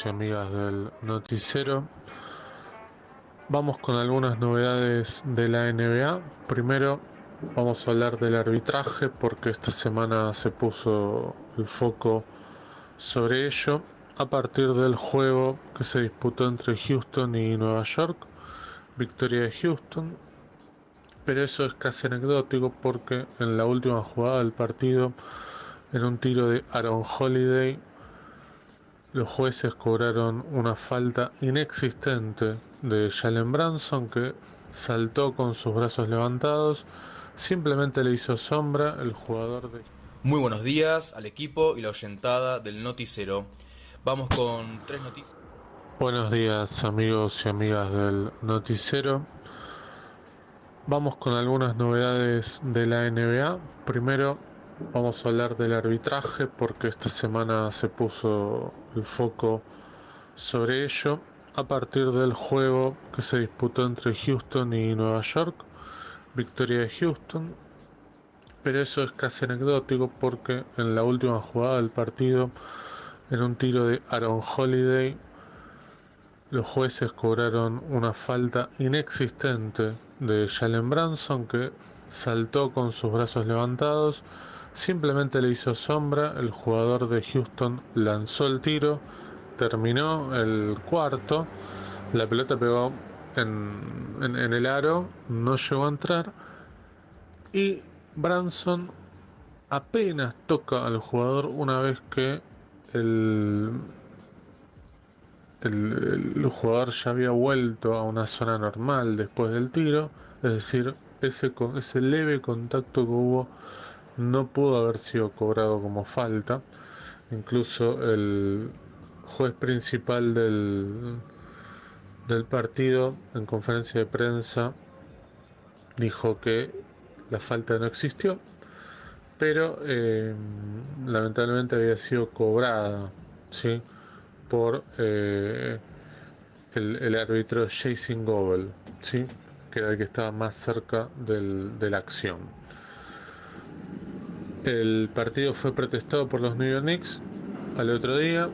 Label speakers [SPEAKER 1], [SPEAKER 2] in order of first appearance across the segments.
[SPEAKER 1] y amigas del noticiero. Vamos con algunas novedades de la NBA. Primero vamos a hablar del arbitraje porque esta semana se puso el foco sobre ello a partir del juego que se disputó entre Houston y Nueva York. Victoria de Houston, pero eso es casi anecdótico porque en la última jugada del partido, en un tiro de Aaron Holiday, los jueces cobraron una falta inexistente de Jalen Brunson, que saltó con sus brazos levantados, simplemente le hizo sombra el jugador de...
[SPEAKER 2] Muy buenos días al equipo y la oyentada del noticiero. Vamos con tres noticias.
[SPEAKER 1] Buenos días, amigos y amigas del noticiero. Vamos con algunas novedades de la NBA. Primero vamos a hablar del arbitraje porque esta semana se puso el foco sobre ello a partir del juego que se disputó entre Houston y Nueva York. Victoria de Houston, pero eso es casi anecdótico porque en la última jugada del partido, en un tiro de Aaron Holiday, los jueces cobraron una falta inexistente de Jalen Brunson, que saltó con sus brazos levantados, simplemente le hizo sombra, el jugador de Houston lanzó el tiro, terminó el cuarto, la pelota pegó en el aro, no llegó a entrar y Brunson apenas toca al jugador una vez que el, el jugador ya había vuelto a una zona normal después del tiro, es decir, ese leve contacto que hubo no pudo haber sido cobrado como falta. Incluso el juez principal del partido en conferencia de prensa dijo que la falta no existió, pero lamentablemente había sido cobrada, ¿sí? Por el árbitro Jason Goble, ¿sí? Que era el que estaba más cerca de la acción. El partido fue protestado por los New York Knicks al otro día.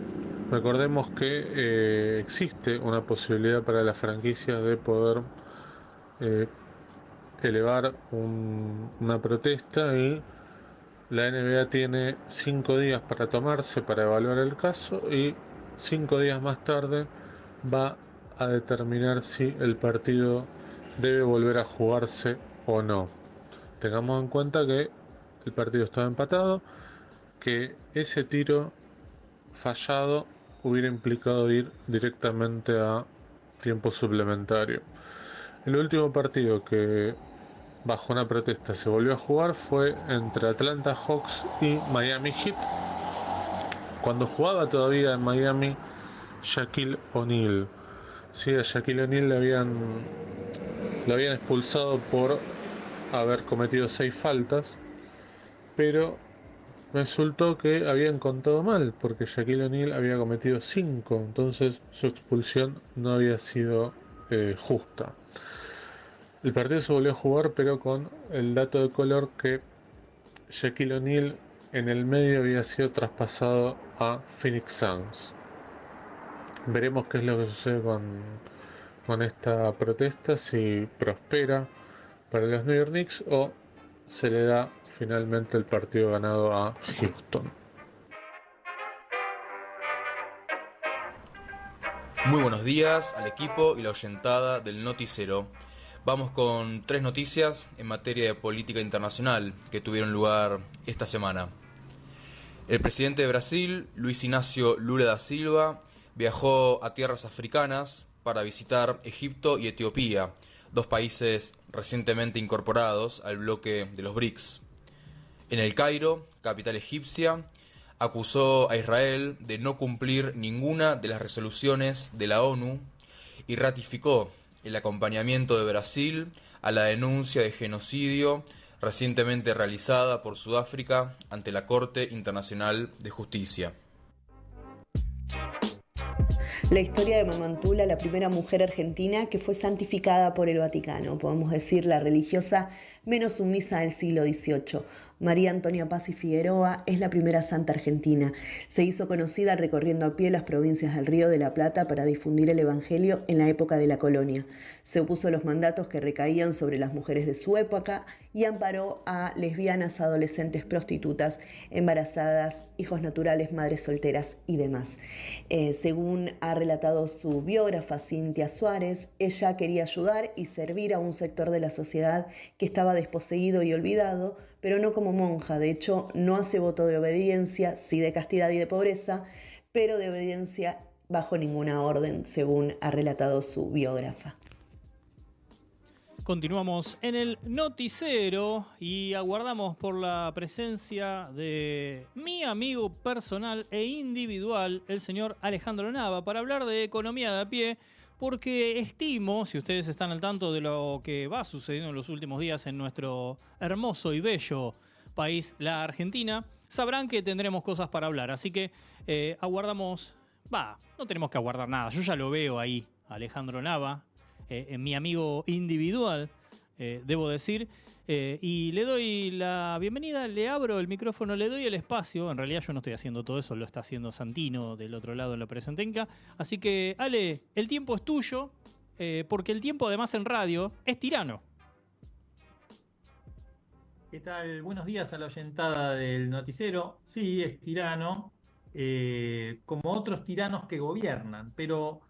[SPEAKER 1] Recordemos que existe una posibilidad para la franquicia de poder eh, elevar una protesta, y la NBA tiene 5 días para tomarse para evaluar el caso, y 5 días más tarde va a determinar si el partido debe volver a jugarse o no. Tengamos en cuenta que el partido estaba empatado, que ese tiro fallado hubiera implicado ir directamente a tiempo suplementario. El último partido que bajo una protesta se volvió a jugar fue entre Atlanta Hawks y Miami Heat, cuando jugaba todavía en Miami Shaquille O'Neal. Sí, a Shaquille O'Neal lo habían expulsado por haber cometido 6 faltas, pero resultó que habían contado mal, porque Shaquille O'Neal había cometido 5, entonces su expulsión no había sido justa. El partido se volvió a jugar, pero con el dato de color que Shaquille O'Neal en el medio había sido traspasado a Phoenix Suns. Veremos qué es lo que sucede con esta protesta, si prospera para los New York Knicks o se le da finalmente el partido ganado a Houston.
[SPEAKER 2] Muy buenos días al equipo y la oyentada del noticiero. Vamos con tres noticias en materia de política internacional que tuvieron lugar esta semana. El presidente de Brasil, Luis Inácio Lula da Silva, viajó a tierras africanas para visitar Egipto y Etiopía, dos países recientemente incorporados al bloque de los BRICS. En El Cairo, capital egipcia, acusó a Israel de no cumplir ninguna de las resoluciones de la ONU y ratificó el acompañamiento de Brasil a la denuncia de genocidio recientemente realizada por Sudáfrica ante la Corte Internacional de Justicia.
[SPEAKER 3] La historia de Mamantula, la primera mujer argentina que fue santificada por el Vaticano, podemos decir la religiosa menos sumisa del siglo XVIII. María Antonia Paz y Figueroa es la primera santa argentina. Se hizo conocida recorriendo a pie las provincias del Río de la Plata para difundir el Evangelio en la época de la colonia. Se opuso a los mandatos que recaían sobre las mujeres de su época y amparó a lesbianas, adolescentes, prostitutas, embarazadas, hijos naturales, madres solteras y demás. Según ha relatado su biógrafa Cintia Suárez, ella quería ayudar y servir a un sector de la sociedad que estaba desposeído y olvidado, pero no como monja. De hecho, no hace voto de obediencia, sí de castidad y de pobreza, pero de obediencia bajo ninguna orden, según ha relatado su biógrafa.
[SPEAKER 4] Continuamos en el noticiero y aguardamos por la presencia de mi amigo personal e individual, el señor Alejandro Nava, para hablar de economía de a pie, porque estimo, si ustedes están al tanto de lo que va sucediendo en los últimos días en nuestro hermoso y bello país, la Argentina, sabrán que tendremos cosas para hablar. Así que aguardamos, no tenemos que aguardar nada, yo ya lo veo ahí, Alejandro Nava, mi amigo individual, debo decir, y le doy la bienvenida, le abro el micrófono, le doy el espacio. En realidad yo no estoy haciendo todo eso, lo está haciendo Santino del otro lado en la operación técnica. Así que, Ale, el tiempo es tuyo, porque el tiempo además en radio es tirano.
[SPEAKER 5] ¿Qué tal? Buenos días a la oyentada del noticiero. Sí, es tirano, como otros tiranos que gobiernan, pero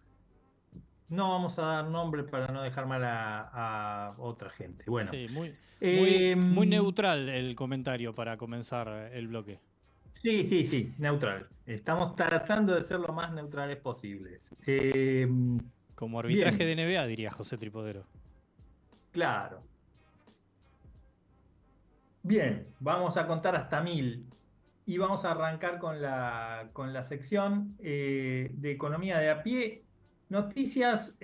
[SPEAKER 5] no vamos a dar nombre para no dejar mal a otra gente. Bueno,
[SPEAKER 4] sí, muy neutral el comentario para comenzar el bloque.
[SPEAKER 5] Sí, neutral. Estamos tratando de ser lo más neutrales posibles.
[SPEAKER 4] Como arbitraje de NBA, diría José Tripodero.
[SPEAKER 5] Claro. Bien, vamos a contar hasta 1000 y vamos a arrancar con la sección de economía de a pie. Noticias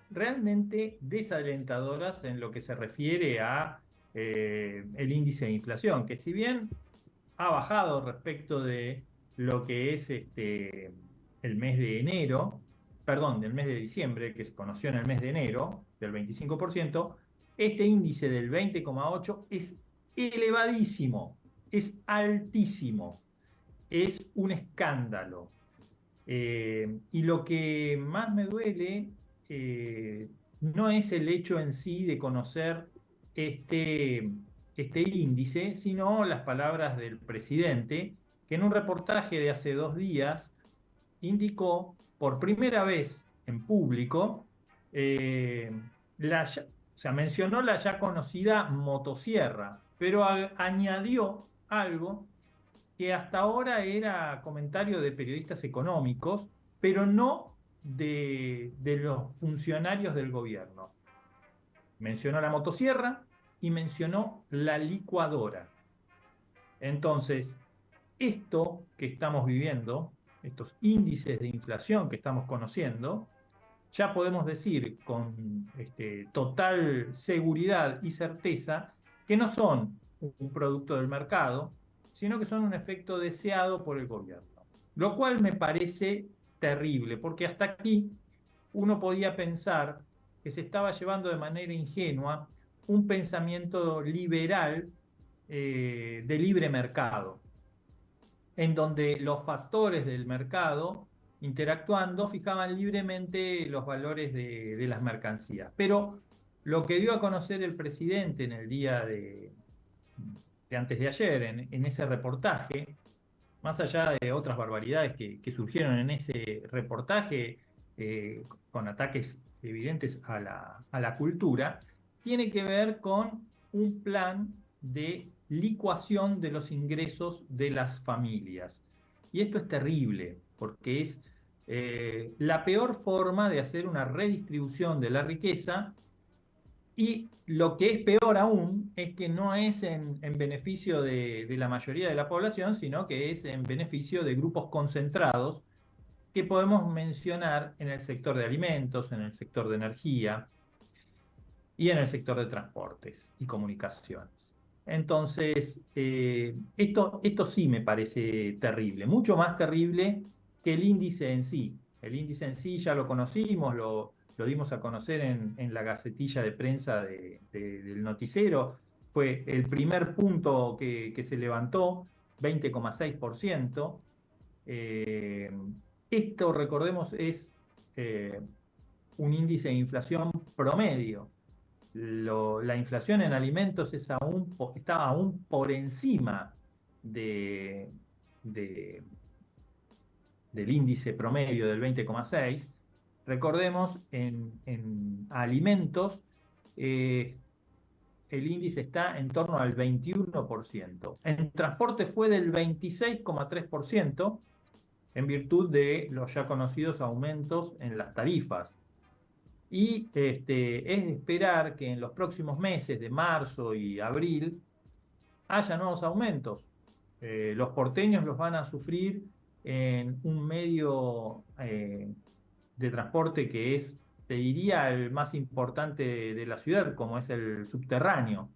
[SPEAKER 5] realmente desalentadoras en lo que se refiere a el índice de inflación, que si bien ha bajado respecto de lo que es el mes de enero, perdón, del mes de diciembre, que se conoció en el mes de enero, del 25%, este índice del 20,8 es elevadísimo, es altísimo, es un escándalo. Y lo que más me duele no es el hecho en sí de conocer este índice, sino las palabras del presidente, que en un reportaje de hace 2 días indicó por primera vez en público, mencionó la ya conocida motosierra, pero añadió algo que hasta ahora era comentario de periodistas económicos, pero no de los funcionarios del gobierno. Mencionó la motosierra y mencionó la licuadora. Entonces, esto que estamos viviendo, estos índices de inflación que estamos conociendo, ya podemos decir con total seguridad y certeza que no son un producto del mercado, sino que son un efecto deseado por el gobierno. Lo cual me parece terrible, porque hasta aquí uno podía pensar que se estaba llevando de manera ingenua un pensamiento liberal de libre mercado, en donde los factores del mercado interactuando fijaban libremente los valores de las mercancías. Pero lo que dio a conocer el presidente en el día de antes de ayer, en ese reportaje, más allá de otras barbaridades que surgieron en ese reportaje, con ataques evidentes a la cultura, tiene que ver con un plan de licuación de los ingresos de las familias. Y esto es terrible, porque es la peor forma de hacer una redistribución de la riqueza. Y lo que es peor aún es que no es en beneficio de la mayoría de la población, sino que es en beneficio de grupos concentrados que podemos mencionar en el sector de alimentos, en el sector de energía y en el sector de transportes y comunicaciones. Entonces, esto sí me parece terrible, mucho más terrible que el índice en sí. El índice en sí ya lo conocimos, lo lo dimos a conocer en la gacetilla de prensa del noticiero. Fue el primer punto que se levantó, 20,6%. Esto, recordemos, es un índice de inflación promedio. La inflación en alimentos está aún por encima del índice promedio del 20,6%. Recordemos, en alimentos el índice está en torno al 21%. En transporte fue del 26,3% en virtud de los ya conocidos aumentos en las tarifas. Y es de esperar que en los próximos meses de marzo y abril haya nuevos aumentos. Los porteños los van a sufrir en un medio de transporte que es, te diría, el más importante de la ciudad, como es el subterráneo.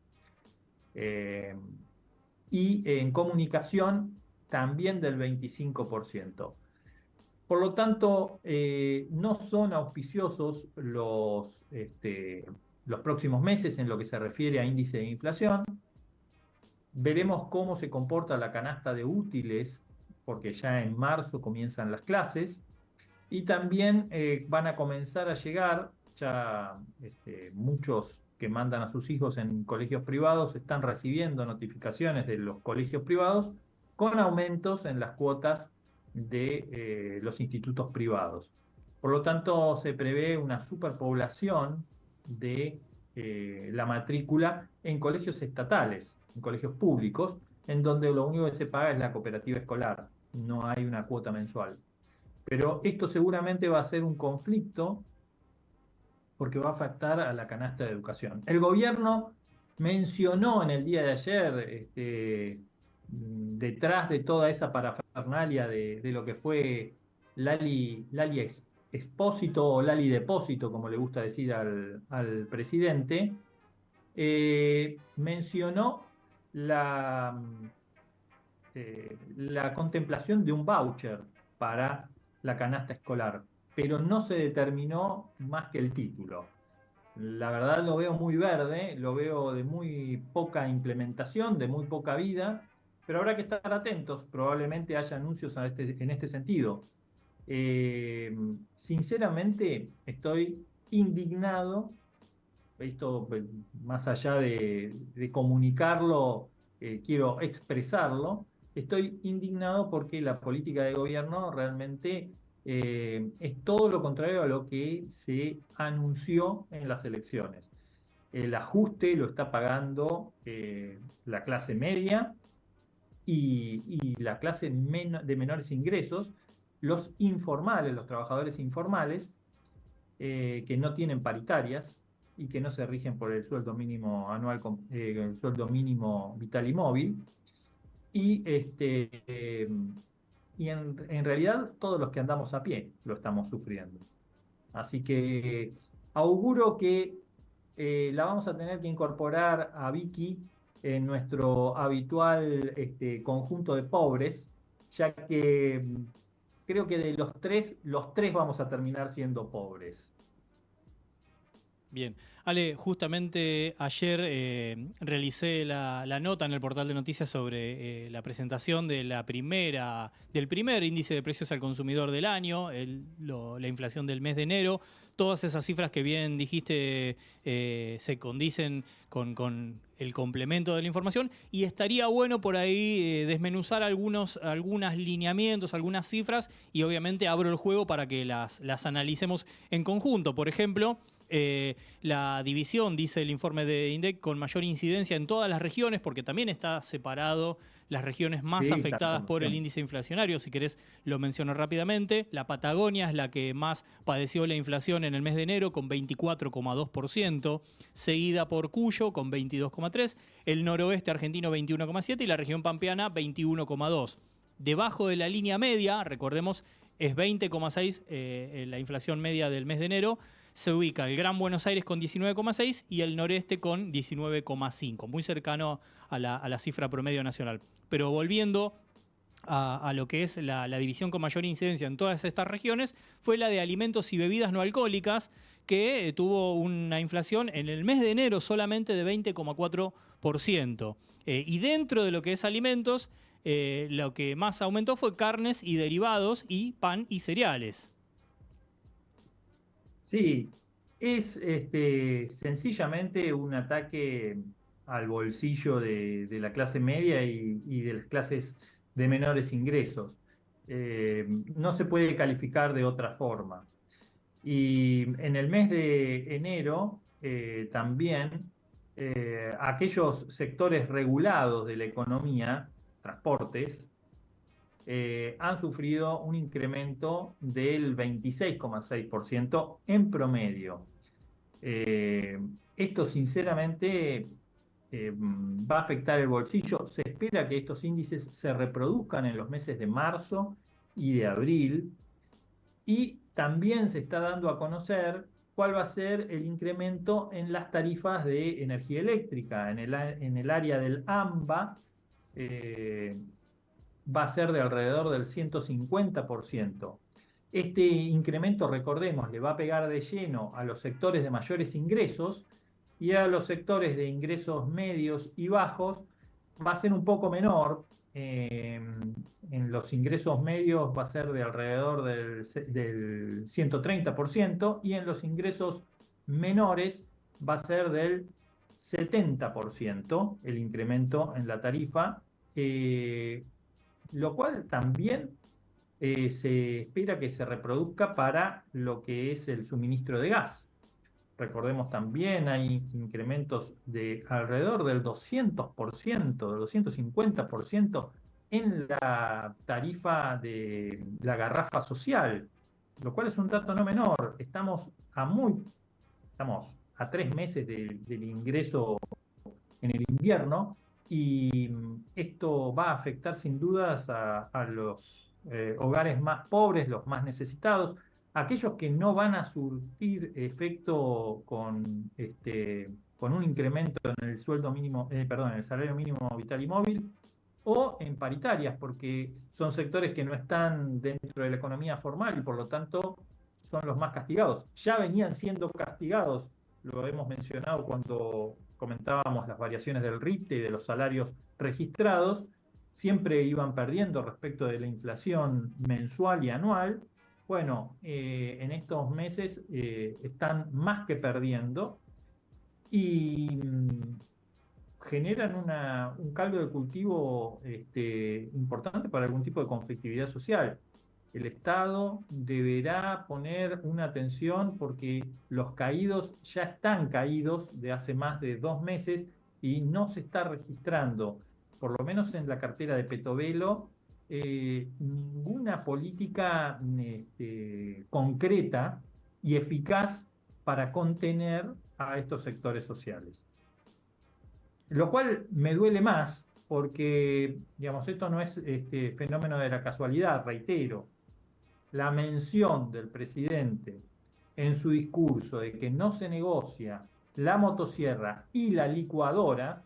[SPEAKER 5] Y en comunicación también del 25%. Por lo tanto, no son auspiciosos los próximos meses en lo que se refiere a índice de inflación. Veremos cómo se comporta la canasta de útiles, porque ya en marzo comienzan las clases. Y también van a comenzar a llegar, ya muchos que mandan a sus hijos en colegios privados están recibiendo notificaciones de los colegios privados con aumentos en las cuotas de los institutos privados. Por lo tanto, se prevé una superpoblación de la matrícula en colegios estatales, en colegios públicos, en donde lo único que se paga es la cooperativa escolar, no hay una cuota mensual. Pero esto seguramente va a ser un conflicto porque va a afectar a la canasta de educación. El gobierno mencionó en el día de ayer, detrás de toda esa parafernalia de lo que fue Lali Expósito o Lali Depósito, como le gusta decir al presidente, mencionó la contemplación de un voucher para la canasta escolar, pero no se determinó más que el título. La verdad lo veo muy verde, lo veo de muy poca implementación, de muy poca vida, pero habrá que estar atentos, probablemente haya anuncios en este sentido. Sinceramente estoy indignado, esto más allá de comunicarlo, quiero expresarlo. Estoy indignado porque la política de gobierno realmente es todo lo contrario a lo que se anunció en las elecciones. El ajuste lo está pagando la clase media y la clase de menores ingresos, los informales, los trabajadores informales, que no tienen paritarias y que no se rigen por el sueldo mínimo anual, el sueldo mínimo vital y móvil. Y en realidad todos los que andamos a pie lo estamos sufriendo. Así que auguro que la vamos a tener que incorporar a Vicky en nuestro habitual conjunto de pobres, ya que creo que de los tres vamos a terminar siendo pobres.
[SPEAKER 4] Bien, Ale, justamente ayer realicé la nota en el portal de noticias sobre la presentación de del primer índice de precios al consumidor del año, la inflación del mes de enero. Todas esas cifras que bien dijiste se condicen con el complemento de la información, y estaría bueno por ahí desmenuzar algunos lineamientos, algunas cifras, y obviamente abro el juego para que las analicemos en conjunto. Por ejemplo, la división, dice el informe de INDEC, con mayor incidencia en todas las regiones, porque también está separado las regiones más afectadas por el índice inflacionario. Si querés, lo menciono rápidamente. La Patagonia es la que más padeció la inflación en el mes de enero, con 24,2%, seguida por Cuyo, con 22,3%, el noroeste argentino, 21,7%, y la región pampeana, 21,2%. Debajo de la línea media, recordemos, es 20,6% la inflación media del mes de enero. Se ubica el Gran Buenos Aires con 19,6% y el noreste con 19,5%, muy cercano a la cifra promedio nacional. Pero volviendo a lo que es la división con mayor incidencia en todas estas regiones, fue la de alimentos y bebidas no alcohólicas, que tuvo una inflación en el mes de enero solamente de 20,4%. Y dentro de lo que es alimentos, lo que más aumentó fue carnes y derivados y pan y cereales.
[SPEAKER 5] Sí, es sencillamente un ataque al bolsillo de la clase media y de las clases de menores ingresos. No se puede calificar de otra forma. Y en el mes de enero también aquellos sectores regulados de la economía, transportes, han sufrido un incremento del 26,6% en promedio. Esto sinceramente va a afectar el bolsillo. Se espera que estos índices se reproduzcan en los meses de marzo y de abril. Y también se está dando a conocer cuál va a ser el incremento en las tarifas de energía eléctrica. En el área del AMBA va a ser de alrededor del 150%. Este incremento, recordemos, le va a pegar de lleno a los sectores de mayores ingresos, y a los sectores de ingresos medios y bajos va a ser un poco menor. En los ingresos medios va a ser de alrededor del 130%, y en los ingresos menores va a ser del 70% el incremento en la tarifa, lo cual también se espera que se reproduzca para lo que es el suministro de gas. Recordemos también, hay incrementos de alrededor del 200%, del 250% en la tarifa de la garrafa social, lo cual es un dato no menor. Estamos a 3 meses del ingreso en el invierno, y esto va a afectar sin dudas a los hogares más pobres, los más necesitados, aquellos que no van a surtir efecto con un incremento en el sueldo mínimo, perdón, en el salario mínimo vital y móvil, o en paritarias, porque son sectores que no están dentro de la economía formal y por lo tanto son los más castigados. Ya venían siendo castigados, lo hemos mencionado cuando comentábamos las variaciones del RIPTE y de los salarios registrados, siempre iban perdiendo respecto de la inflación mensual y anual. Bueno, en estos meses están más que perdiendo, y generan un caldo de cultivo importante para algún tipo de conflictividad social. El Estado deberá poner una atención porque los caídos ya están caídos de hace más de 2 meses y no se está registrando, por lo menos en la cartera de Petovelo, ninguna política concreta y eficaz para contener a estos sectores sociales. Lo cual me duele más porque, digamos, esto no es fenómeno de la casualidad, reitero. La mención del presidente en su discurso de que no se negocia la motosierra y la licuadora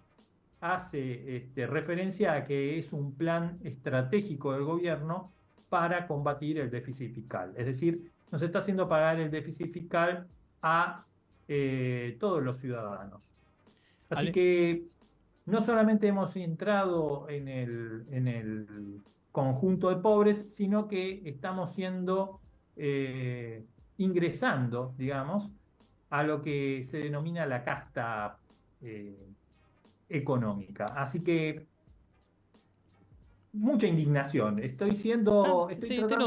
[SPEAKER 5] hace referencia a que es un plan estratégico del gobierno para combatir el déficit fiscal. Es decir, nos está haciendo pagar el déficit fiscal a todos los ciudadanos. Así que no solamente hemos entrado en el conjunto de pobres, sino que estamos ingresando, digamos, a lo que se denomina la casta económica. Así que mucha indignación. Estoy tratando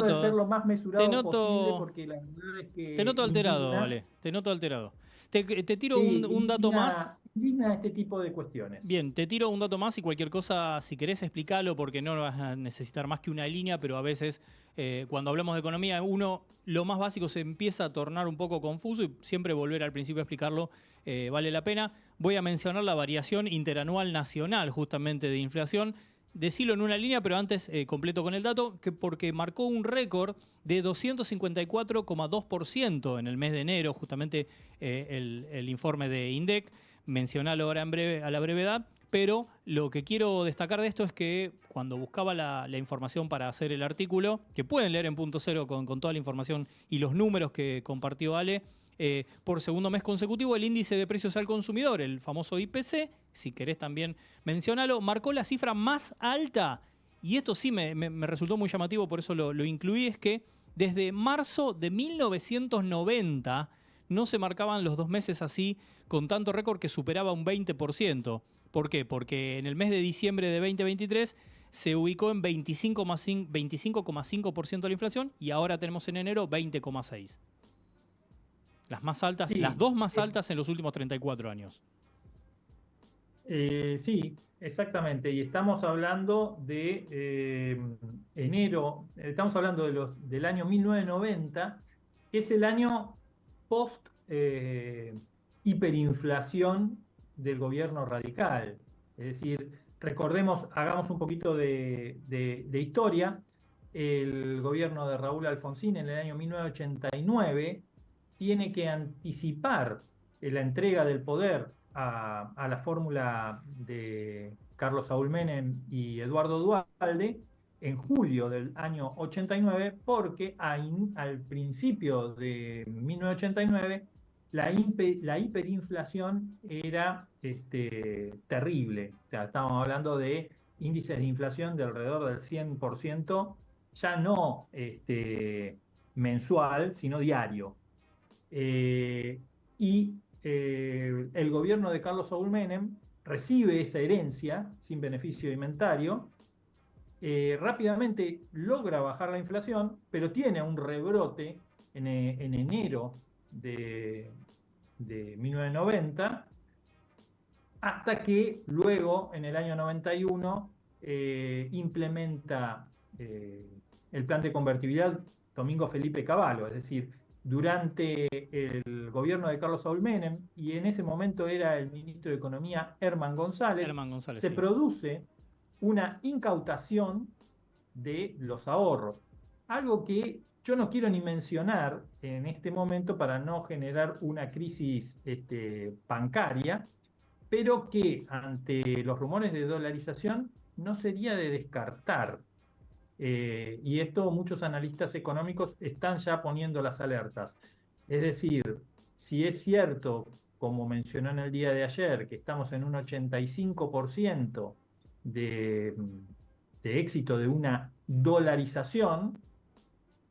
[SPEAKER 5] de ser lo más mesurado posible, porque la verdad es que
[SPEAKER 4] te noto alterado, vale. Te noto alterado. Te tiro un dato más.
[SPEAKER 5] Indigna este tipo de cuestiones.
[SPEAKER 4] Bien, te tiro un dato más y cualquier cosa, si querés, explícalo, porque no vas a necesitar más que una línea, pero a veces cuando hablamos de economía, lo más básico se empieza a tornar un poco confuso y siempre volver al principio a explicarlo vale la pena. Voy a mencionar la variación interanual nacional justamente de inflación. Decirlo en una línea, pero antes completo con el dato, porque marcó un récord de 254,2% en el mes de enero, justamente el informe de INDEC. Mencionalo ahora a la brevedad, pero lo que quiero destacar de esto es que cuando buscaba la información para hacer el artículo, que pueden leer en Punto Cero con toda la información y los números que compartió Ale, por segundo mes consecutivo el índice de precios al consumidor, el famoso IPC, si querés también mencionarlo, marcó la cifra más alta, y esto sí me resultó muy llamativo, por eso lo incluí, es que desde marzo de 1990 no se marcaban los 2 meses así con tanto récord que superaba un 20%. ¿Por qué? Porque en el mes de diciembre de 2023 se ubicó en 25,5% la inflación y ahora tenemos en enero 20,6%. Las más altas,
[SPEAKER 5] Sí,
[SPEAKER 4] las dos más altas en los últimos 34 años.
[SPEAKER 5] Sí, exactamente. Y estamos hablando de enero, estamos hablando del año 1990, que es el año post hiperinflación del gobierno radical. Es decir, recordemos, hagamos un poquito de historia. El gobierno de Raúl Alfonsín en el año 1989 tiene que anticipar la entrega del poder a la fórmula de Carlos Saúl Menem y Eduardo Duhalde en julio del año 89, porque al principio de 1989 la hiperinflación era terrible. O sea, estábamos hablando de índices de inflación de alrededor del 100%, ya no mensual, sino diario. El gobierno de Carlos Saúl Menem recibe esa herencia sin beneficio alimentario, rápidamente logra bajar la inflación, pero tiene un rebrote en enero de 1990, hasta que luego, en el año 91, implementa el plan de convertibilidad Domingo Felipe Cavallo, es decir, durante el gobierno de Carlos Saúl Menem, y en ese momento era el ministro de Economía Herman González, se
[SPEAKER 4] sí.
[SPEAKER 5] produce una incautación de los ahorros. Algo que yo no quiero ni mencionar en este momento para no generar una crisis bancaria, pero que ante los rumores de dolarización no sería de descartar. Y esto muchos analistas económicos están ya poniendo las alertas. Es decir, si es cierto, como mencionó en el día de ayer, que estamos en un 85% de éxito de una dolarización,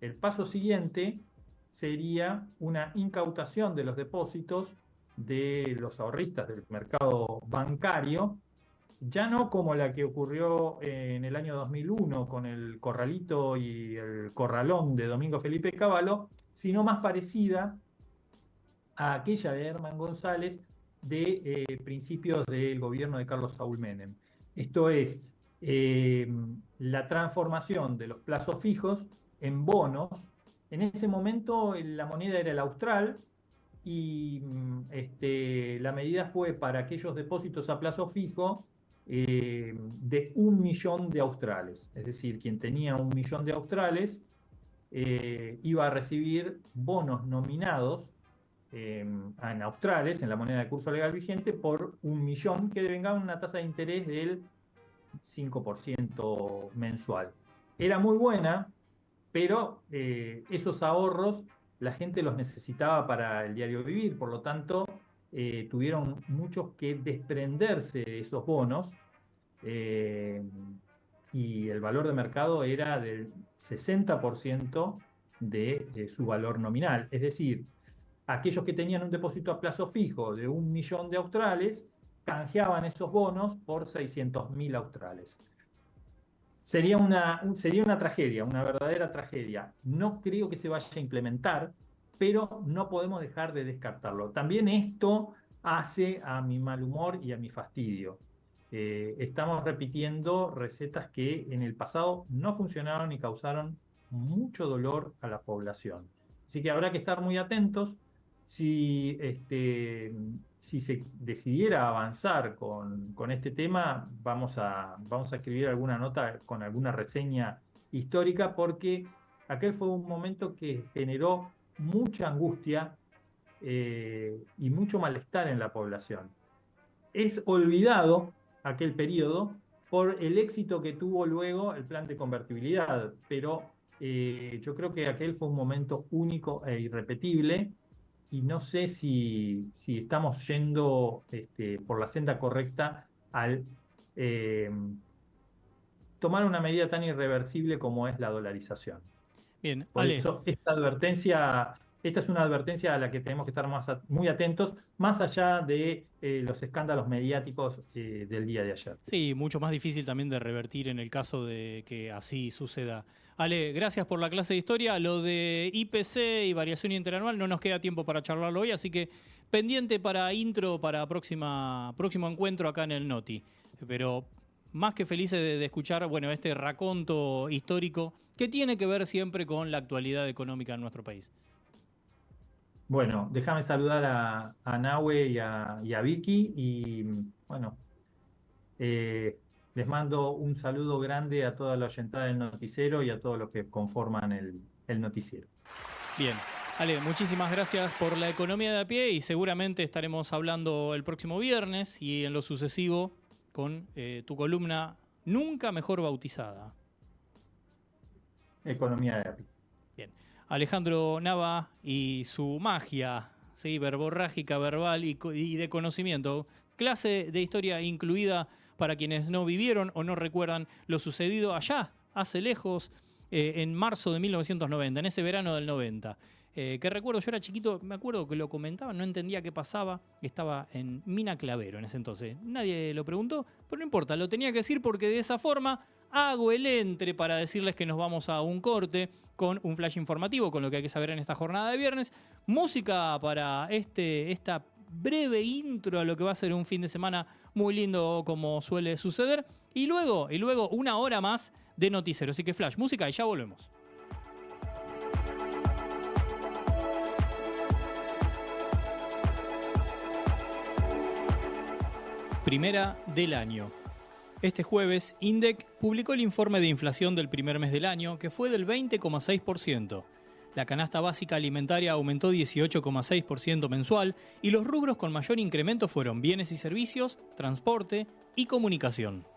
[SPEAKER 5] el paso siguiente sería una incautación de los depósitos de los ahorristas del mercado bancario, ya no como la que ocurrió en el año 2001 con el corralito y el corralón de Domingo Felipe Cavallo, sino más parecida a aquella de Herman González de principios del gobierno de Carlos Saúl Menem. Esto es la transformación de los plazos fijos en bonos. En ese momento la moneda era el austral y la medida fue para aquellos depósitos a plazo fijo de 1.000.000 de australes. Es decir, quien tenía 1.000.000 de australes iba a recibir bonos nominados en australes, en la moneda de curso legal vigente, por 1.000.000 que devengaban una tasa de interés del 5% mensual. Era muy buena, pero esos ahorros la gente los necesitaba para el diario vivir, por lo tanto tuvieron muchos que desprenderse de esos bonos y el valor de mercado era del 60% de su valor nominal. Es decir, aquellos que tenían un depósito a plazo fijo de 1.000.000 de australes canjeaban esos bonos por 600.000 australes. Sería una tragedia, una verdadera tragedia. No creo que se vaya a implementar, pero no podemos dejar de descartarlo. También esto hace a mi mal humor y a mi fastidio. Estamos repitiendo recetas que en el pasado no funcionaron y causaron mucho dolor a la población. Así que habrá que estar muy atentos. Si se decidiera avanzar con este tema, vamos a escribir alguna nota con alguna reseña histórica, porque aquel fue un momento que generó mucha angustia y mucho malestar en la población. Es olvidado aquel periodo por el éxito que tuvo luego el plan de convertibilidad, pero yo creo que aquel fue un momento único e irrepetible. y no sé si estamos yendo por la senda correcta al tomar una medida tan irreversible como es la dolarización.
[SPEAKER 4] Bien,
[SPEAKER 5] Por
[SPEAKER 4] Ale.
[SPEAKER 5] eso esta es una advertencia a la que tenemos que estar muy atentos, más allá de los escándalos mediáticos del día de ayer.
[SPEAKER 4] Sí, mucho más difícil también de revertir en el caso de que así suceda. Ale, gracias por la clase de historia. Lo de IPC y variación interanual no nos queda tiempo para charlarlo hoy, así que pendiente para intro, para próximo encuentro acá en el Noti. Pero más que felices de escuchar, bueno, este raconto histórico que tiene que ver siempre con la actualidad económica en nuestro país.
[SPEAKER 5] Bueno, déjame saludar a Nahue y a Vicky y bueno, les mando un saludo grande a toda la oyentada del noticiero y a todos los que conforman el noticiero.
[SPEAKER 4] Bien, Ale, muchísimas gracias por la economía de a pie y seguramente estaremos hablando el próximo viernes y en lo sucesivo con tu columna nunca mejor bautizada.
[SPEAKER 5] Economía de a pie.
[SPEAKER 4] Bien. Alejandro Nava y su magia, ¿sí? Verborrágica, verbal y de conocimiento. Clase de historia incluida para quienes no vivieron o no recuerdan lo sucedido allá, hace lejos, en marzo de 1990, en ese verano del 90. Que recuerdo, yo era chiquito, me acuerdo que lo comentaba, no entendía qué pasaba, estaba en Mina Clavero en ese entonces. Nadie lo preguntó, pero no importa, lo tenía que decir porque de esa forma hago el entre para decirles que nos vamos a un corte con un flash informativo, con lo que hay que saber en esta jornada de viernes. Música para esta breve intro a lo que va a ser un fin de semana muy lindo como suele suceder. Y luego una hora más de noticiero. Así que flash, música y ya volvemos. Primera del año. Este jueves, INDEC publicó el informe de inflación del primer mes del año, que fue del 20,6%. La canasta básica alimentaria aumentó 18,6% mensual y los rubros con mayor incremento fueron bienes y servicios, transporte y comunicación.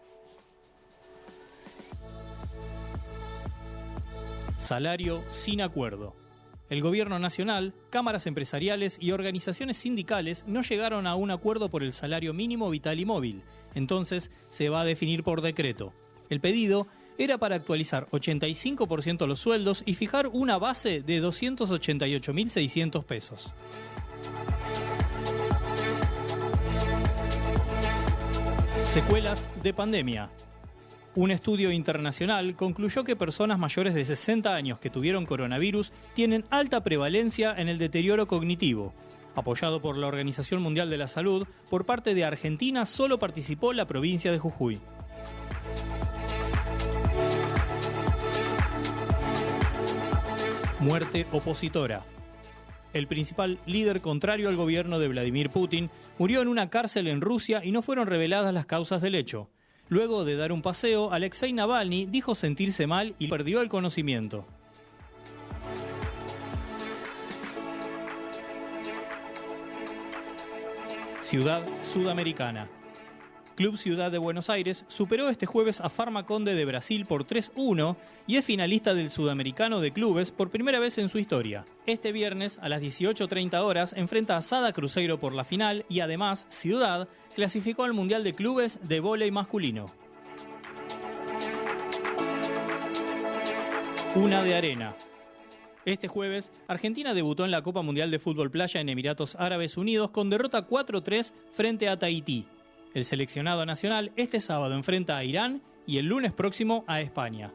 [SPEAKER 4] Salario sin acuerdo. El gobierno nacional, cámaras empresariales y organizaciones sindicales no llegaron a un acuerdo por el salario mínimo vital y móvil. Entonces se va a definir por decreto. El pedido era para actualizar 85% los sueldos y fijar una base de 288.600 pesos. Secuelas de pandemia. Un estudio internacional concluyó que personas mayores de 60 años que tuvieron coronavirus tienen alta prevalencia en el deterioro cognitivo. Apoyado por la Organización Mundial de la Salud, por parte de Argentina solo participó la provincia de Jujuy. Muerte opositora. El principal líder contrario al gobierno de Vladimir Putin murió en una cárcel en Rusia y no fueron reveladas las causas del hecho. Luego de dar un paseo, Alexei Navalny dijo sentirse mal y perdió el conocimiento. Ciudad Sudamericana. Club Ciudad de Buenos Aires superó este jueves a Farmaconde de Brasil por 3-1 y es finalista del Sudamericano de Clubes por primera vez en su historia. Este viernes a las 18:30 horas enfrenta a Sada Cruzeiro por la final y además Ciudad clasificó al Mundial de Clubes de vóley masculino. Una de arena. Este jueves, Argentina debutó en la Copa Mundial de Fútbol Playa en Emiratos Árabes Unidos con derrota 4-3 frente a Tahití. El seleccionado nacional este sábado enfrenta a Irán y el lunes próximo a España.